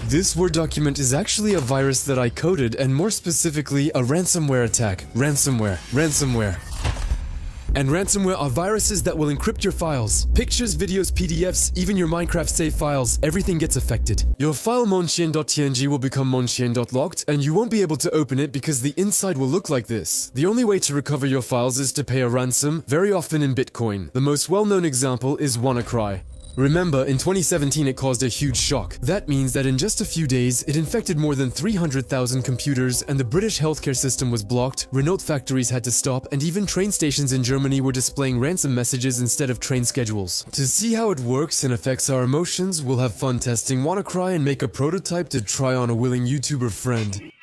This Word document is actually a virus that I coded, and more specifically, a ransomware attack. Ransomware. And ransomware are viruses that will encrypt your files. Pictures, videos, PDFs, even your Minecraft save files, everything gets affected. Your file monchien.tng will become monchien.locked, and you won't be able to open it because the inside will look like this. The only way to recover your files is to pay a ransom, very often in Bitcoin. The most well-known example is WannaCry. Remember, in 2017 it caused a huge shock. That means that in just a few days, it infected more than 300,000 computers, and the British healthcare system was blocked, Renault factories had to stop, and even train stations in Germany were displaying ransom messages instead of train schedules. To see how it works and affects our emotions, we'll have fun testing WannaCry and make a prototype to try on a willing YouTuber friend.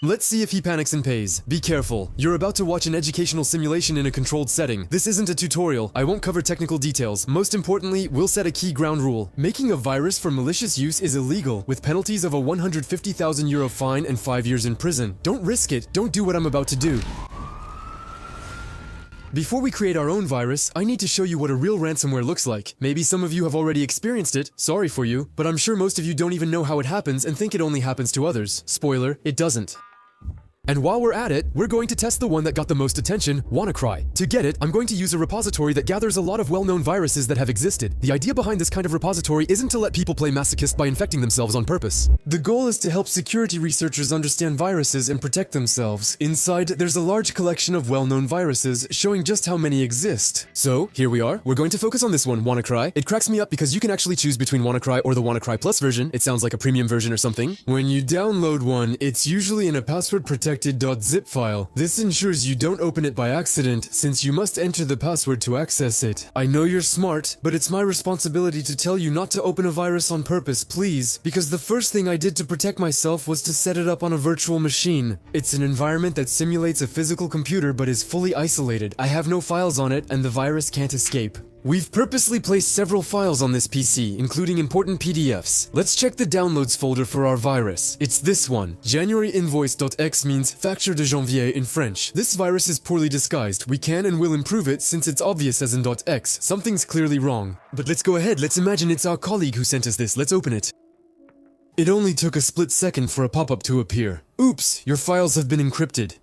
Let's see if he panics and pays. Be careful. You're about to watch an educational simulation in a controlled setting. This isn't a tutorial. I won't cover technical details. Most importantly, we'll set a key ground rule. Making a virus for malicious use is illegal, with penalties of a €150,000 fine and 5 years in prison. Don't risk it. Don't do what I'm about to do. Before we create our own virus, I need to show you what a real ransomware looks like. Maybe some of you have already experienced it, sorry for you, but I'm sure most of you don't even know how it happens and think it only happens to others. Spoiler, it doesn't. And while we're at it, we're going to test the one that got the most attention, WannaCry. To get it, I'm going to use a repository that gathers a lot of well-known viruses that have existed. The idea behind this kind of repository isn't to let people play masochist by infecting themselves on purpose. The goal is to help security researchers understand viruses and protect themselves. Inside, there's a large collection of well-known viruses, showing just how many exist. So, here we are. We're going to focus on this one, WannaCry. It cracks me up because you can actually choose between WannaCry or the WannaCry Plus version. It sounds like a premium version or something. When you download one, it's usually in a password-protected .zip file. This ensures you don't open it by accident, since you must enter the password to access it. I know you're smart, but it's my responsibility to tell you not to open a virus on purpose, please, because the first thing I did to protect myself was to set it up on a virtual machine. It's an environment that simulates a physical computer but is fully isolated. I have no files on it, and the virus can't escape. We've purposely placed several files on this PC, including important PDFs. Let's check the downloads folder for our virus. It's this one. JanuaryInvoice.x means facture de janvier in French. This virus is poorly disguised. We can and will improve it since it's obvious as in .x. Something's clearly wrong. But let's go ahead. Let's imagine it's our colleague who sent us this. Let's open it. It only took a split second for a pop-up to appear. Oops, your files have been encrypted.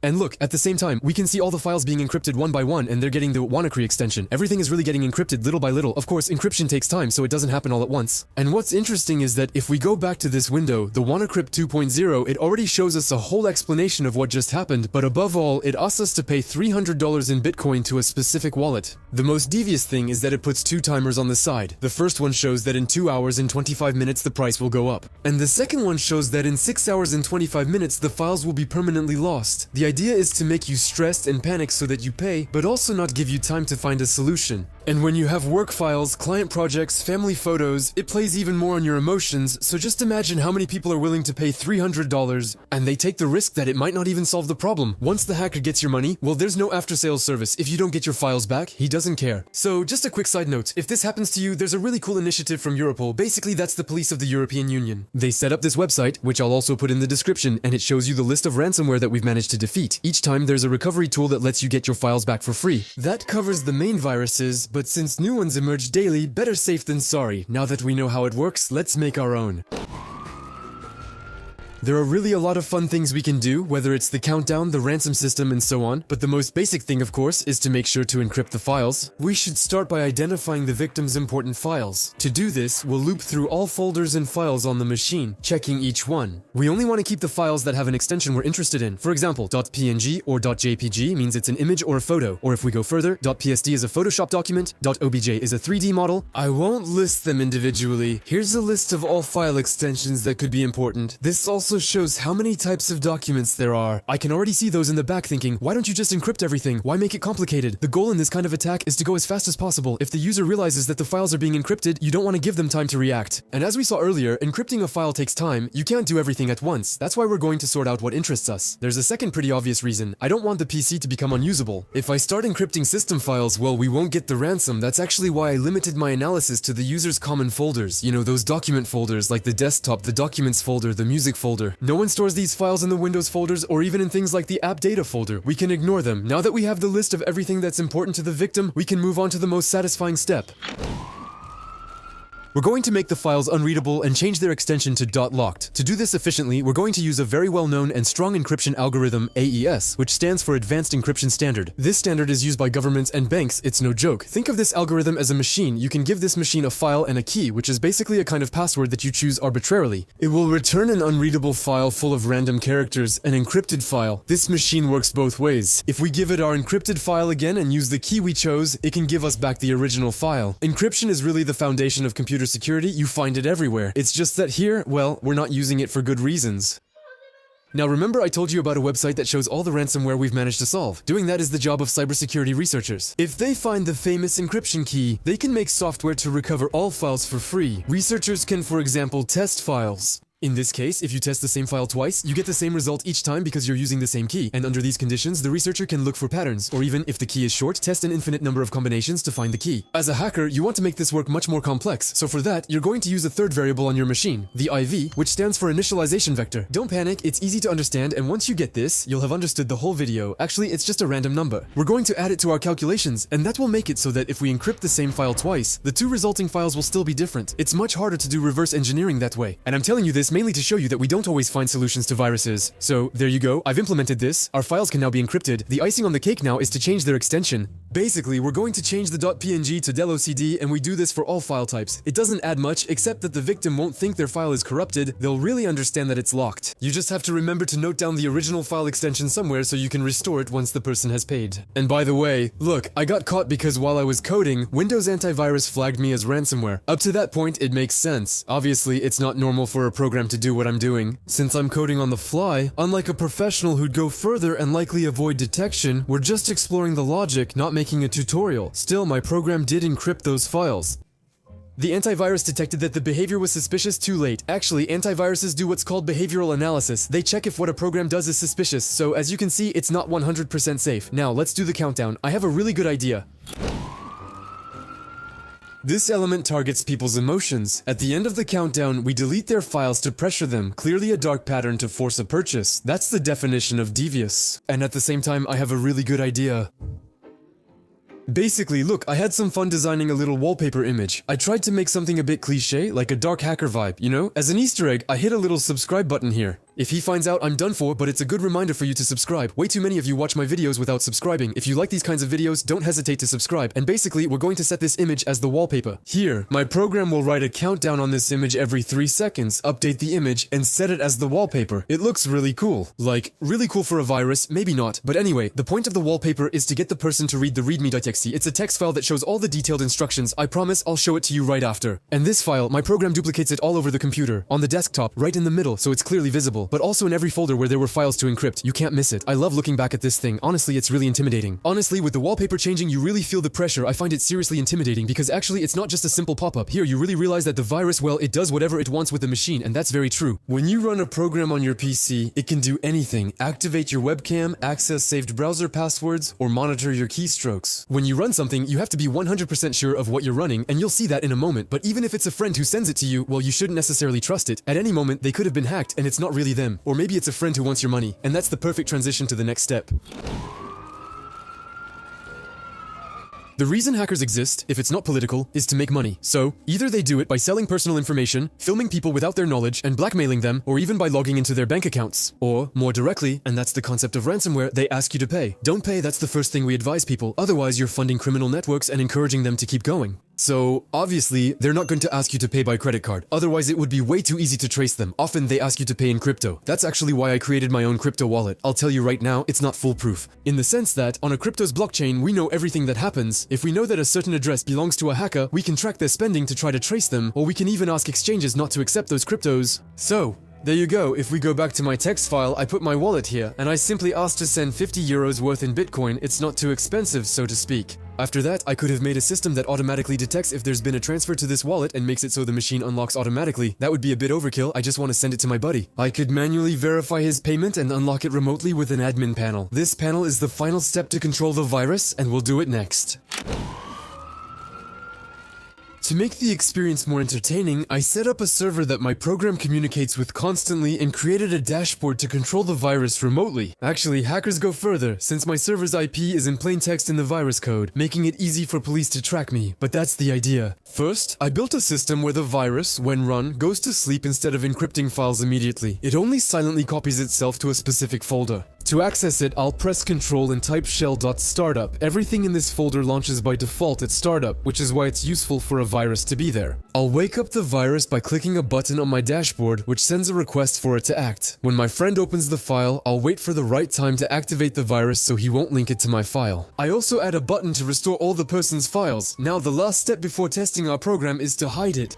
And look, at the same time, we can see all the files being encrypted one by one, and they're getting the WannaCry extension. Everything is really getting encrypted little by little. Of course, encryption takes time, so it doesn't happen all at once. And what's interesting is that if we go back to this window, the WannaCrypt 2.0, it already shows us a whole explanation of what just happened, but above all, it asks us to pay $300 in Bitcoin to a specific wallet. The most devious thing is that it puts two timers on the side. The first one shows that in 2 hours and 25 minutes the price will go up. And the second one shows that in 6 hours and 25 minutes the files will be permanently lost. The idea is to make you stressed and panic so that you pay, but also not give you time to find a solution. And when you have work files, client projects, family photos, it plays even more on your emotions, so just imagine how many people are willing to pay $300, and they take the risk that it might not even solve the problem. Once the hacker gets your money, well, there's no after-sales service. If you don't get your files back, he doesn't care. So just a quick side note, if this happens to you, there's a really cool initiative from Europol. Basically, that's the police of the European Union. They set up this website, which I'll also put in the description, and it shows you the list of ransomware that we've managed to defeat. Each time there's a recovery tool that lets you get your files back for free. That covers the main viruses, but since new ones emerge daily, better safe than sorry. Now that we know how it works, let's make our own. There are really a lot of fun things we can do, whether it's the countdown, the ransom system, and so on, but the most basic thing, of course, is to make sure to encrypt the files. We should start by identifying the victim's important files. To do this, we'll loop through all folders and files on the machine, checking each one. We only want to keep the files that have an extension we're interested in. For example, .png or .jpg means it's an image or a photo, or if we go further, .psd is a Photoshop document, .obj is a 3D model. I won't list them individually. Here's a list of all file extensions that could be important. This also shows how many types of documents there are. I can already see those in the back thinking, why don't you just encrypt everything? Why make it complicated? The goal in this kind of attack is to go as fast as possible. If the user realizes that the files are being encrypted, you don't want to give them time to react. And as we saw earlier, encrypting a file takes time. You can't do everything at once. That's why we're going to sort out what interests us. There's a second pretty obvious reason. I don't want the PC to become unusable. If I start encrypting system files, well, we won't get the ransom. That's actually why I limited my analysis to the user's common folders. You know, those document folders like the desktop, the documents folder, the music folder. No one stores these files in the Windows folders or even in things like the app data folder. We can ignore them. Now that we have the list of everything that's important to the victim, we can move on to the most satisfying step. We're going to make the files unreadable and change their extension to .locked. To do this efficiently, we're going to use a very well-known and strong encryption algorithm, AES, which stands for Advanced Encryption Standard. This standard is used by governments and banks, it's no joke. Think of this algorithm as a machine. You can give this machine a file and a key, which is basically a kind of password that you choose arbitrarily. It will return an unreadable file full of random characters, an encrypted file. This machine works both ways. If we give it our encrypted file again and use the key we chose, it can give us back the original file. Encryption is really the foundation of computer security. You find it everywhere. It's just that here, well, we're not using it for good reasons. Now remember I told you about a website that shows all the ransomware we've managed to solve. Doing that is the job of cybersecurity researchers. If they find the famous encryption key, they can make software to recover all files for free. Researchers can, for example, test files. In this case, if you test the same file twice, you get the same result each time because you're using the same key. And under these conditions, the researcher can look for patterns, or even, if the key is short, test an infinite number of combinations to find the key. As a hacker, you want to make this work much more complex, so for that, you're going to use a third variable on your machine, the IV, which stands for initialization vector. Don't panic, it's easy to understand, and once you get this, you'll have understood the whole video. Actually, it's just a random number. We're going to add it to our calculations, and that will make it so that if we encrypt the same file twice, the two resulting files will still be different. It's much harder to do reverse engineering that way. And I'm telling you this mainly to show you that we don't always find solutions to viruses. So there you go, I've implemented this, our files can now be encrypted. The icing on the cake now is to change their extension. Basically, we're going to change the .png to .locd, and we do this for all file types. It doesn't add much, except that the victim won't think their file is corrupted, they'll really understand that it's locked. You just have to remember to note down the original file extension somewhere so you can restore it once the person has paid. And by the way, look, I got caught because while I was coding, Windows antivirus flagged me as ransomware. Up to that point, it makes sense. Obviously, it's not normal for a program to do what I'm doing. Since I'm coding on the fly, unlike a professional who'd go further and likely avoid detection, we're just exploring the logic, not making a tutorial. Still, my program did encrypt those files. The antivirus detected that the behavior was suspicious too late. Actually, antiviruses do what's called behavioral analysis. They check if what a program does is suspicious, so as you can see, it's not 100% safe. Now, let's do the countdown. I have a really good idea. This element targets people's emotions. At the end of the countdown, we delete their files to pressure them, clearly a dark pattern to force a purchase. That's the definition of devious. And at the same time, I have a really good idea. Basically, look, I had some fun designing a little wallpaper image. I tried to make something a bit cliché, like a dark hacker vibe, you know? As an Easter egg, I hit a little subscribe button here. If he finds out, I'm done for, but it's a good reminder for you to subscribe. Way too many of you watch my videos without subscribing. If you like these kinds of videos, don't hesitate to subscribe. And basically, we're going to set this image as the wallpaper. Here, my program will write a countdown on this image every 3 seconds, update the image, and set it as the wallpaper. It looks really cool. Like, really cool for a virus, maybe not. But anyway, the point of the wallpaper is to get the person to read the readme.txt. It's a text file that shows all the detailed instructions. I promise I'll show it to you right after. And this file, my program duplicates it all over the computer, on the desktop, right in the middle, so it's clearly visible, but also in every folder where there were files to encrypt. You can't miss it. I love looking back at this thing. Honestly, it's really intimidating. Honestly, with the wallpaper changing, you really feel the pressure. I find it seriously intimidating because actually it's not just a simple pop-up. Here, you really realize that the virus, well, it does whatever it wants with the machine, and that's very true. When you run a program on your PC, it can do anything. Activate your webcam, access saved browser passwords, or monitor your keystrokes. When you run something, you have to be 100% sure of what you're running, and you'll see that in a moment. But even if it's a friend who sends it to you, well, you shouldn't necessarily trust it. At any moment, they could have been hacked, and it's not really them. Or maybe it's a friend who wants your money, and that's the perfect transition to the next step. The reason hackers exist, if it's not political, is to make money. So, either they do it by selling personal information, filming people without their knowledge, and blackmailing them, or even by logging into their bank accounts. Or, more directly, and that's the concept of ransomware, they ask you to pay. Don't pay, that's the first thing we advise people. Otherwise, you're funding criminal networks and encouraging them to keep going. So, obviously, they're not going to ask you to pay by credit card. Otherwise, it would be way too easy to trace them. Often, they ask you to pay in crypto. That's actually why I created my own crypto wallet. I'll tell you right now, it's not foolproof. In the sense that, on a crypto's blockchain, we know everything that happens. If we know that a certain address belongs to a hacker, we can track their spending to try to trace them, or we can even ask exchanges not to accept those cryptos. So, there you go. If we go back to my text file, I put my wallet here, and I simply asked to send 50 euros worth in Bitcoin. It's not too expensive, so to speak. After that, I could have made a system that automatically detects if there's been a transfer to this wallet and makes it so the machine unlocks automatically. That would be a bit overkill, I just want to send it to my buddy. I could manually verify his payment and unlock it remotely with an admin panel. This panel is the final step to control the virus, and we'll do it next. To make the experience more entertaining, I set up a server that my program communicates with constantly and created a dashboard to control the virus remotely. Actually, hackers go further, since my server's IP is in plain text in the virus code, making it easy for police to track me, but that's the idea. First, I built a system where the virus, when run, goes to sleep instead of encrypting files immediately. It only silently copies itself to a specific folder. To access it, I'll press Ctrl and type shell.startup. Everything in this folder launches by default at startup, which is why it's useful for a virus to be there. I'll wake up the virus by clicking a button on my dashboard, which sends a request for it to act. When my friend opens the file, I'll wait for the right time to activate the virus so he won't link it to my file. I also add a button to restore all the person's files. Now the last step before testing our program is to hide it.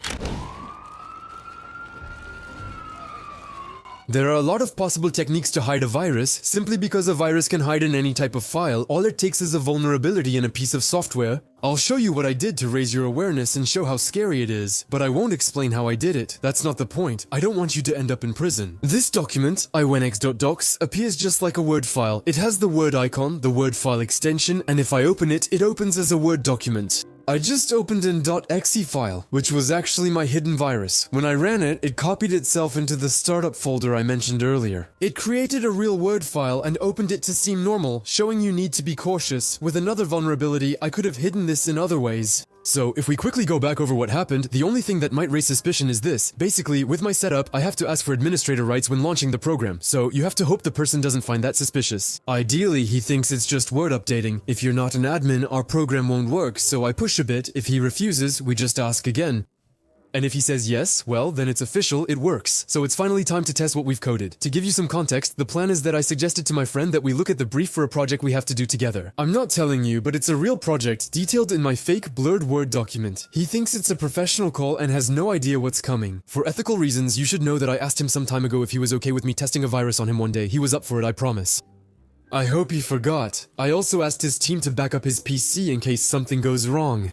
There are a lot of possible techniques to hide a virus. Simply because a virus can hide in any type of file, all it takes is a vulnerability in a piece of software. I'll show you what I did to raise your awareness and show how scary it is, but I won't explain how I did it. That's not the point. I don't want you to end up in prison. This document, iwenx.docs, appears just like a Word file. It has the Word icon, the Word file extension, and if I open it, it opens as a Word document. I just opened an .exe file, which was actually my hidden virus. When I ran it, it copied itself into the startup folder I mentioned earlier. It created a real Word file and opened it to seem normal, showing you need to be cautious. With another vulnerability, I could have hidden this in other ways. So, if we quickly go back over what happened, the only thing that might raise suspicion is this. Basically, with my setup, I have to ask for administrator rights when launching the program, so you have to hope the person doesn't find that suspicious. Ideally, he thinks it's just word updating. If you're not an admin, our program won't work, so I push a bit. If he refuses, we just ask again. And if he says yes, well, then it's official, it works. So it's finally time to test what we've coded. To give you some context, the plan is that I suggested to my friend that we look at the brief for a project we have to do together. I'm not telling you, but it's a real project, detailed in my fake blurred Word document. He thinks it's a professional call and has no idea what's coming. For ethical reasons, you should know that I asked him some time ago if he was okay with me testing a virus on him one day. He was up for it, I promise. I hope he forgot. I also asked his team to back up his PC in case something goes wrong.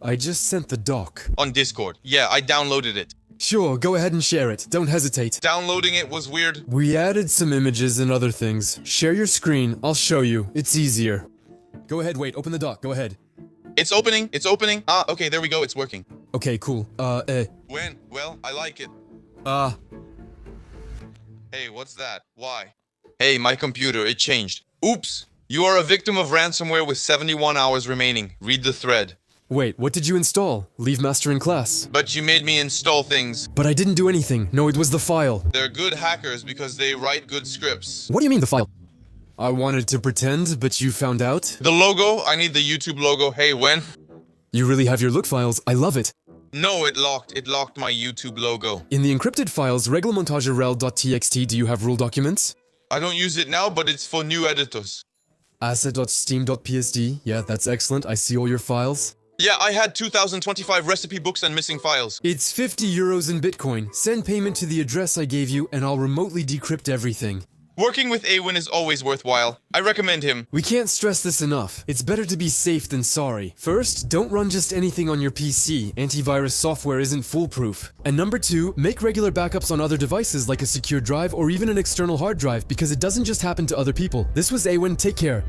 I just sent the doc. On Discord. Yeah, I downloaded it. Sure, go ahead and share it. Don't hesitate. Downloading it was weird. We added some images and other things. Share your screen. I'll show you. It's easier. Go ahead, wait. Open the doc. Go ahead. It's opening. It's opening. Ah, okay, there we go. It's working. Okay, cool. When? Well, I like it. Hey, what's that? Why? Hey, my computer. It changed. Oops. You are a victim of ransomware with 71 hours remaining. Read the thread. Wait, what did you install? Leave master in class. But you made me install things. But I didn't do anything. No, it was the file. They're good hackers because they write good scripts. What do you mean the file? I wanted to pretend, but you found out? The logo? I need the YouTube logo. Hey, when? You really have your look files. I love it. No, it locked. It locked my YouTube logo. In the encrypted files, reglemontagerel.txt, do you have rule documents? I don't use it now, but it's for new editors. Asset.steam.psd. Yeah, that's excellent. I see all your files. Yeah, I had 2025 recipe books and missing files. It's 50 euros in Bitcoin. Send payment to the address I gave you and I'll remotely decrypt everything. Working with Awin is always worthwhile. I recommend him. We can't stress this enough. It's better to be safe than sorry. First, don't run just anything on your PC. Antivirus software isn't foolproof. And number 2, make regular backups on other devices like a secure drive or even an external hard drive because it doesn't just happen to other people. This was Awin. Take care.